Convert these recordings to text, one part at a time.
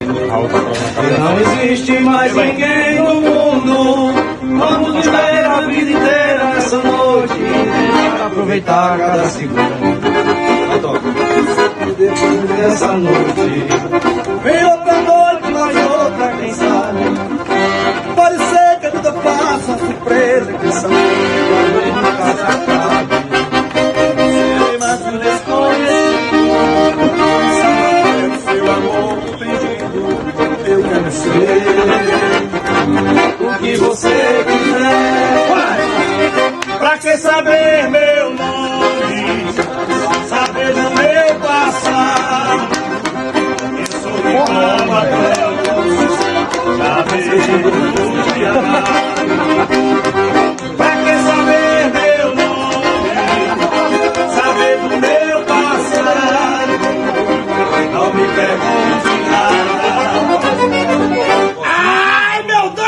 Não existe mais ninguém no mundo. Vamos viver a vida inteira essa noite, aproveitar cada segundo. Depois dessa noite vem outra noite, mais outra, quem sabe. Pode ser que a vida faça surpresa, quem sabe nunca se acabe. Serei mais um desconhecido, saber o seu amor perdido. Eu quero ser o que você quiser. Vai! Pra que saber meu nome? Saber do meu passado? Eu sou igual a todos, saber te amar. Pra que saber meu nome? Saber do meu passado? Não me pergunte nada. Ai, meu Deus!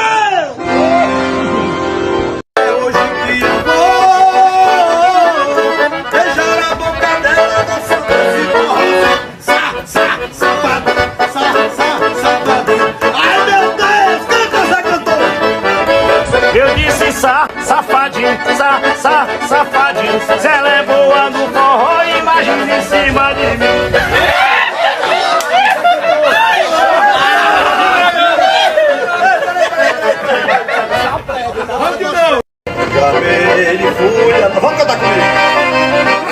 É hoje que eu vou beijar a boca dela, dançando de forró. Safado. Ai, meu Deus! Canta, Zé Cantor! Eu disse safadinho, safadinho. Se ela é boa no forró, imagina em cima de mim. Ele fui. Vamos cantar comigo.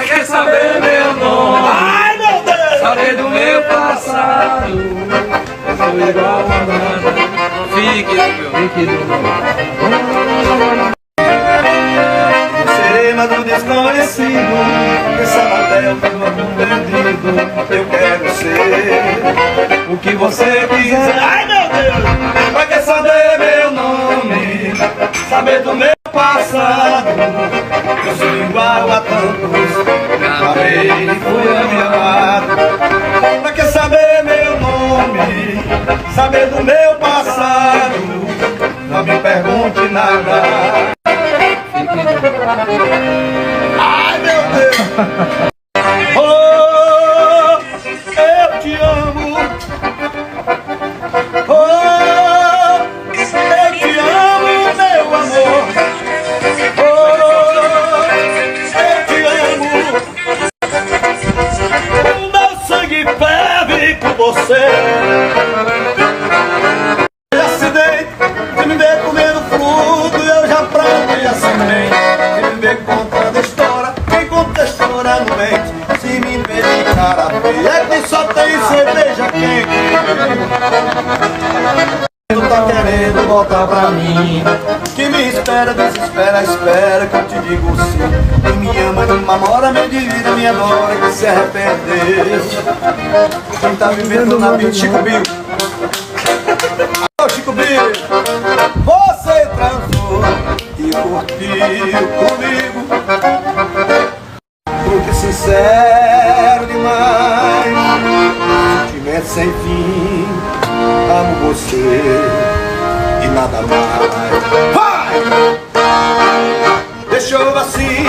Quer saber meu nome? Ai, meu Deus! Saber do meu passado? Eu sou igual a nada. Fique do meu lado. Serei mais um desconhecido, pensava até o meu perdido. Eu quero ser o que você quiser. Ai, meu Deus! Vai quer saber meu nome? Saber do meu passado? Eu sou igual a tantos, amei e fui amado. Pra que saber meu nome? Saber do meu passado? Não me pergunte nada. Ai, meu Deus! Oh, eu te amo. Oh, eu te amo, meu amor. Oh, eu te amo. O meu sangue ferve por você. Acidente, se me ver comendo fruto, eu já plantei a semente. Se me ver contando história, quem conta a história não mente. Se me ver de cara feia, é que só tem cerveja quente. Tu tá querendo voltar pra mim, que me espera, desespera, espera que eu te digo sim. Quem me ama não namora, me divide, me adora, que se arrepender. Quem tá vivendo na vida, Chico Bill. Chico Bill, você transou e curtiu comigo, porque sincero demais, sentimento sem fim, amo você e nada mais. Vai! Deixou assim,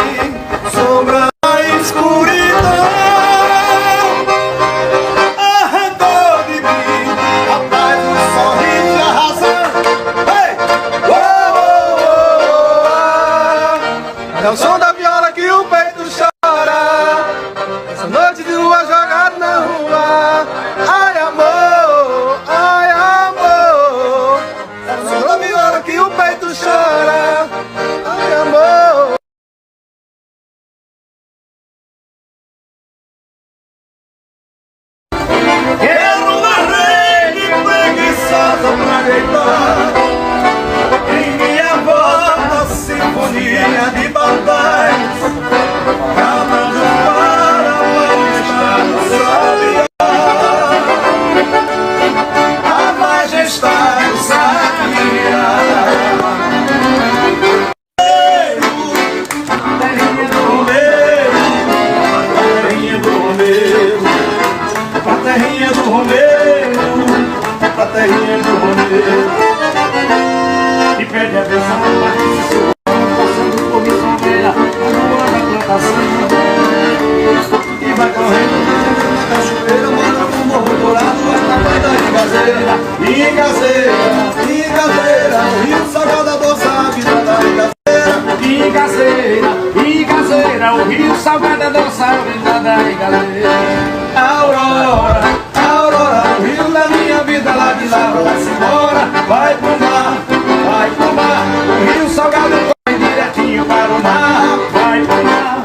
sombra na escuridão. É o som da viola que o peito chora. Essa noite de lua jogada na rua. Ai, amor, ai, amor. É o som da viola que o peito chora. Ai, amor. Quero uma rede preguiçosa pra deitar em minha volta, sinfonia de batalhas, clamando para majestade do sabiá. A majestade do sabiá. Terrinha do Romero, terrinha do Romero, pra terrinha do Romero, pra terrinha do Romero. E pede a benção do Marquinhos, passando por Missoneira, na rua da plantação. E vai correndo, cachoeira, mora no morro dourado, é na banda de Gazela. Ingazeira, o rio salgado adoça a vida da Ingazeira. Ingazeira, o rio salgado adoça a vida da Ingazeira. Aurora, Aurora, o rio da minha vida lá de lá vai-se embora. Vai pro mar, o rio salgado corre direitinho para o mar. Vai pro mar,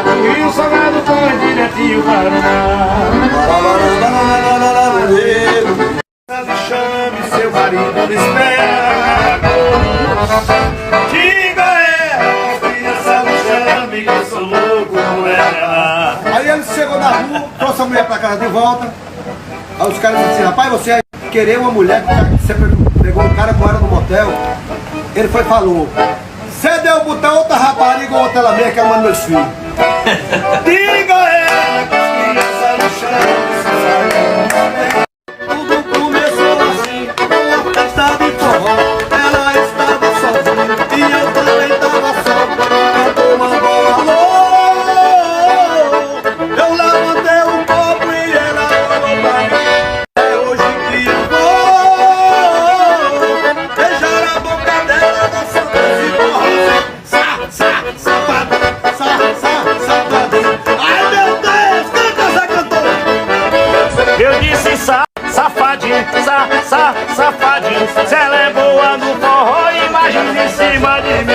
o rio salgado corre direitinho para o mar. Chame seu marido, me espera. Diga ela, criança, me chame, que eu sou louco por ela. Aí ele chegou na rua, trouxe a mulher pra casa de volta. Aí os caras disseram assim, rapaz, você ia querer uma mulher que você pegou um cara com ela no motel. Ele foi e falou, você deu botar outra rapariga ou outra ela mesma que é uma dos meus filhos. Diga ela, criança, me chame, Tudo começou assim, uma festa de forró. Ela estava sozinha e eu também estava só. Cantou uma bola, alô. Eu levantei um copo e ela olhou pra mim. É hoje que eu vou beijar a boca dela, dançando esse forró. Safado, safadinho. Ai meu Deus, canta essa cantora. eu disse safadinho, safadinho. Se ela é boa no forró, imagina em cima de mim.